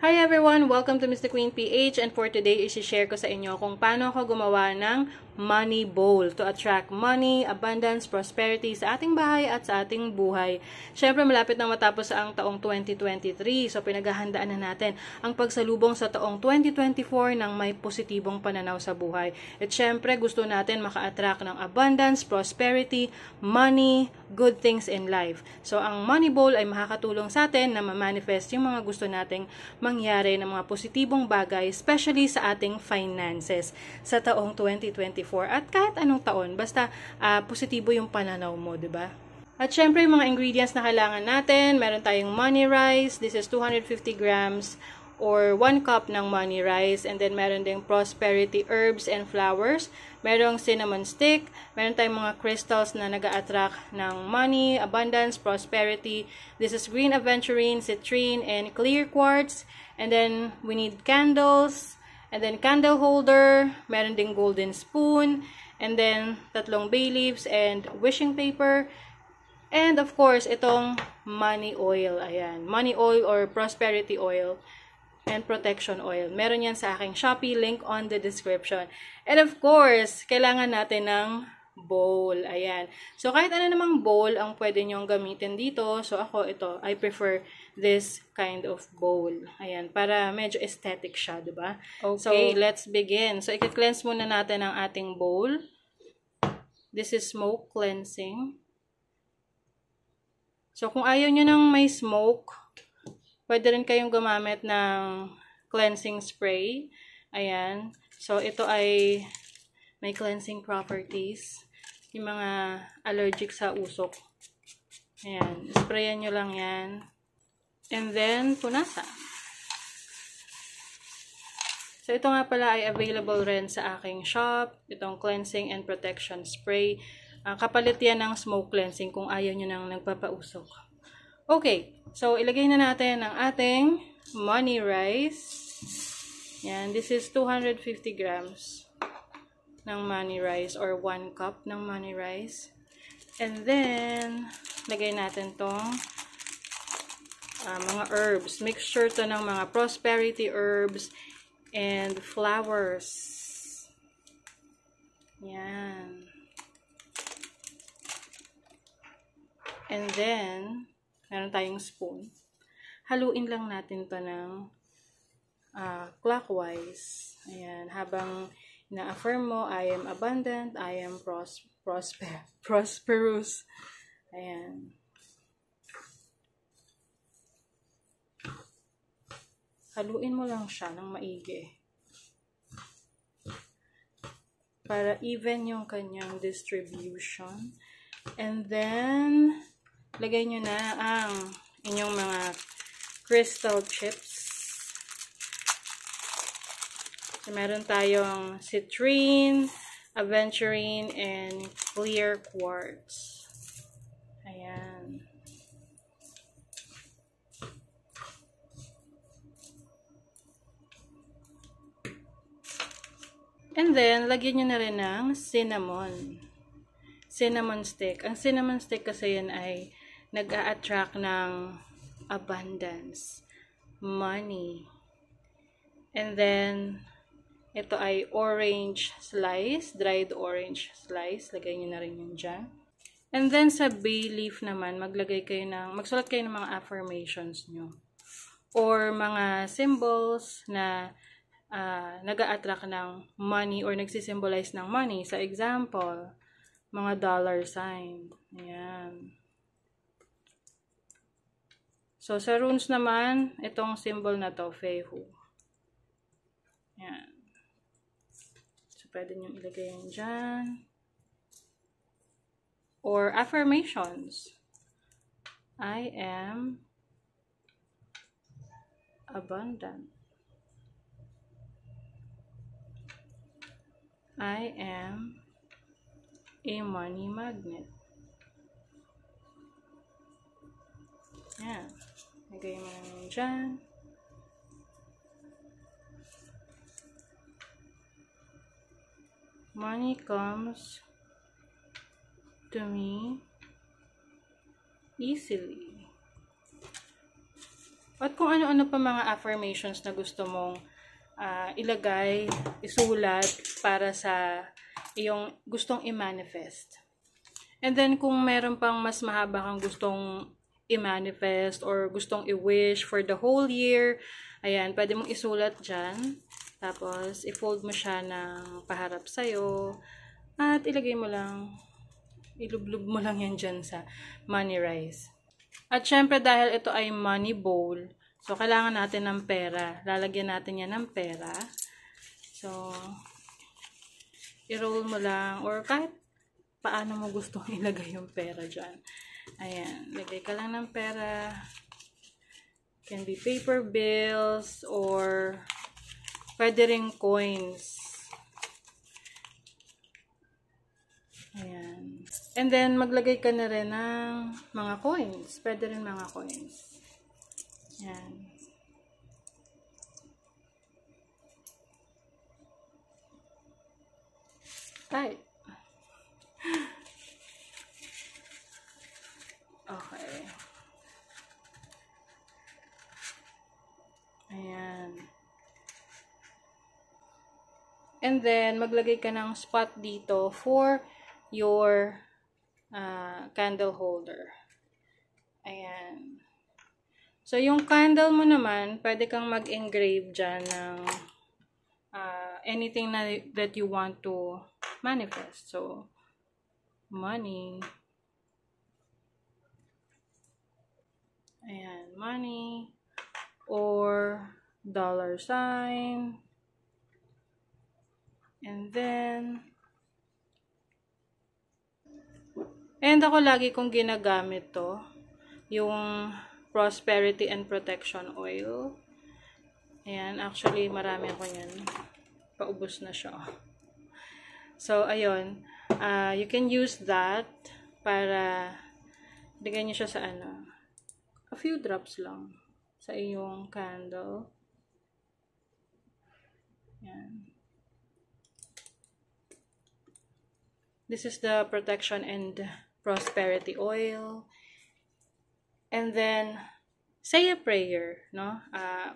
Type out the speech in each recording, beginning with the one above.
Hi everyone! Welcome to Mr. Queen PH, and for today, isi-share ko sa inyo kung paano ako gumawa ng money bowl to attract money, abundance, prosperity sa ating bahay at sa ating buhay. Syempre, malapit na matapos ang taong 2023, so pinaghahandaan na natin ang pagsalubong sa taong 2024 ng may positibong pananaw sa buhay. At syempre, gusto natin maka-attract ng abundance, prosperity, money, good things in life. So, ang money bowl ay makakatulong sa atin na ma-manifest yung mga gusto nating mangyari ng mga positibong bagay, especially sa ating finances sa taong 2024 at kahit anong taon, basta positibo yung pananaw mo, di ba? At syempre, yung mga ingredients na kailangan natin, meron tayong money rice, this is 250 grams or 1 cup ng money rice, and then meron ding prosperity herbs and flowers, merong cinnamon stick, meron tayong mga crystals na nag-a-attract ng money, abundance, prosperity. This is green aventurine, citrine, and clear quartz. And then we need candles, and then candle holder, meron ding golden spoon, and then 3 bay leaves and wishing paper. And of course, itong money oil, ayan, money oil or prosperity oil and protection oil. Meron yan sa aking Shopee, link on the description. And of course, kailangan natin ng bowl. Ayan. So, kahit ano namang bowl ang pwede nyong gamitin dito. So, ako ito, I prefer this kind of bowl. Ayan. Para medyo aesthetic siya, diba? Okay, so, let's begin. So, i-cleanse muna natin ang ating bowl. This is smoke cleansing. So, kung ayaw nyo ng may smoke, pwede rin kayong gumamit ng cleansing spray. Ayan. So, ito ay may cleansing properties. Yung mga allergic sa usok. Ayan. Sprayan nyo lang yan. And then, punasan. So, ito nga pala ay available rin sa aking shop. Itong cleansing and protection spray. Kapalit yan ng smoke cleansing kung ayaw nyo nang nagpapausok. Okay. So, ilagay na natin ang ating money rice. Yan. This is 250 grams ng money rice or 1 cup ng money rice. And then, lagay natin tong mga herbs. Mixture to ng mga prosperity herbs and flowers. Yan. And then, meron tayong spoon. Haluin lang natin to ng clockwise. Ayan. Habang na-affirm mo, I am abundant, I am prosperous. Ayan. Haluin mo lang siya ng maigi. Para even yung kanyang distribution. And then, lagay nyo na ang inyong mga crystal chips. So, meron tayong citrine, aventurine, and clear quartz. Ayan. And then, lagyan nyo na rin ng cinnamon. Cinnamon stick. Ang cinnamon stick kasi yan ay nag-a-attract ng abundance, money. And then, ito ay orange slice, dried orange slice. Lagay nyo na rin yun dyan. And then, sa bay leaf naman, magsulat kayo ng mga affirmations nyo. Or mga symbols na nag-a-attract ng money or nagsisimbolize ng money. Sa example, mga dollar sign. Ayan. So, sa runes naman, itong symbol na to, Fehu. Ayan. So, pwede nyo ilagay yan dyan. Or affirmations. I am abundant. I am a money magnet. Yan. Lagay mo naman dyan. Money comes to me easily. At kung ano-ano pa mga affirmations na gusto mong ilagay, isulat para sa iyong gustong i-manifest. And then, kung meron pang mas mahaba kang gustong i-manifest or gustong i-wish for the whole year, ayan, pwede mong isulat dyan. Tapos, i-fold mo siya ng paharap sa'yo. At ilagay mo lang, ilublub mo lang yan dyan sa money rice. At syempre, dahil ito ay money bowl, so kailangan natin ng pera. Lalagyan natin yan ng pera. So, i-roll mo lang or kahit paano mo gustong ilagay yung pera dyan. Ayan, lagay ka lang ng pera. Can be paper bills or pwede ring coins. Ayan. And then, maglagay ka na rin ng mga coins. Pwede rin mga coins. Ayan. Right. Okay. Ayan. And then, maglagay ka ng spot dito for your candle holder. Ayan. So, yung candle mo naman, pwede kang mag-engrave dyan ng anything that you want to manifest. So, money. Ayan, money. Or dollar sign. And then, ako lagi kong ginagamit to, yung Prosperity and Protection Oil. Ayan, actually, marami ako yan. Paubos na siya. So, ayun. You can use that para bigyan niyo siya sa a few drops lang sa iyong candle. Ayan. This is the Protection and Prosperity Oil. And then, say a prayer, no?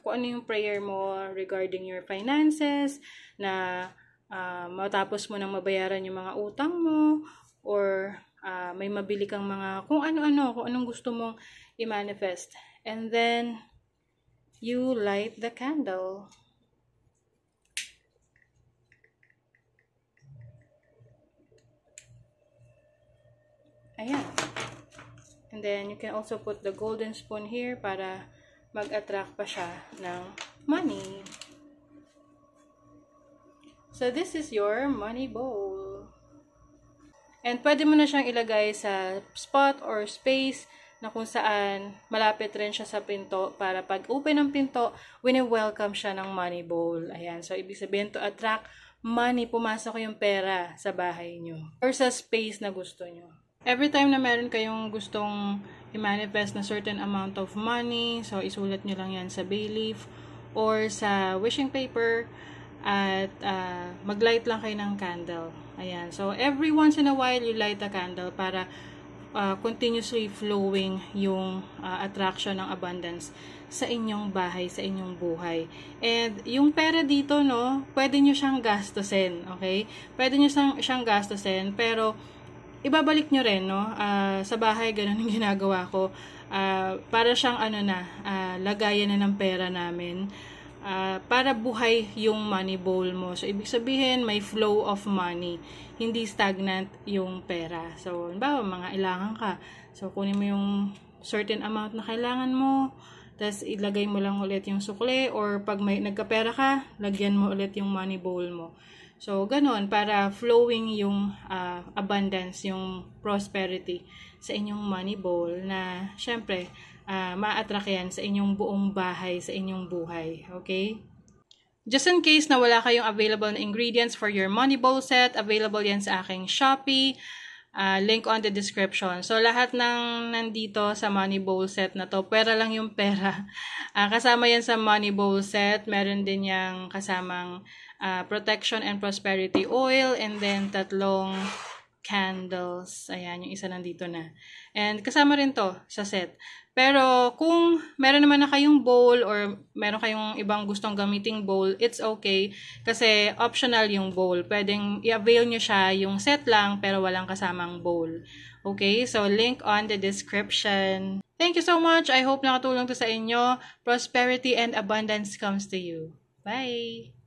Kung ano yung prayer mo regarding your finances, na matapos mo nang mabayaran yung mga utang mo, or may mabili kang mga, kung anong gusto mong i-manifest. And then, you light the candle. Ayan. And then, you can also put the golden spoon here para mag-attract pa siya ng money. So, this is your money bowl. And pwede mo na siyang ilagay sa spot or space na kung saan malapit rin siya sa pinto para pag open ng pinto, wini-welcome siya ng money bowl. Ayan. So, ibig sabihin to attract money, pumasok yung pera sa bahay nyo or sa space na gusto nyo. Every time na meron kayong gustong i-manifest na certain amount of money, so isulat nyo lang yan sa bay leaf or sa wishing paper at mag-light lang kayo ng candle. Ayan. So, every once in a while, you light a candle para continuously flowing yung attraction ng abundance sa inyong bahay, sa inyong buhay. And yung pera dito, no, pwede nyo siyang gastusin, okay? Pwede nyo siyang gastusin, pero ibabalik nyo rin, no? Sa bahay, ganun yung ginagawa ko. Para siyang lagayan na ng pera namin. Para buhay yung money bowl mo. So, ibig sabihin, may flow of money. Hindi stagnant yung pera. So, halimbawa, mga ilangan ka. So, kunin mo yung certain amount na kailangan mo. Tapos, ilagay mo lang ulit yung sukle. Or, pag may nagkapera ka, lagyan mo ulit yung money bowl mo. So, ganon, para flowing yung abundance, yung prosperity sa inyong money bowl na, syempre, ma-attract yan sa inyong buong bahay, sa inyong buhay. Okay? Just in case na wala kayong available na ingredients for your money bowl set, available yan sa aking Shopee. Link on the description. So, lahat ng nandito sa money bowl set na to, pera lang yung pera. Kasama yan sa money bowl set. Meron din yung kasamang protection and prosperity oil, and then 3 candles. Ayan, yung isa nandito na. And kasama rin to sa set. Pero kung meron naman na kayong bowl or meron kayong ibang gustong gamiting bowl, it's okay. Kasi optional yung bowl. Pwedeng i-avail nyo siya yung set lang pero walang kasamang bowl. Okay, so link on the description. Thank you so much. I hope nakatulong to sa inyo. Prosperity and abundance comes to you. Bye!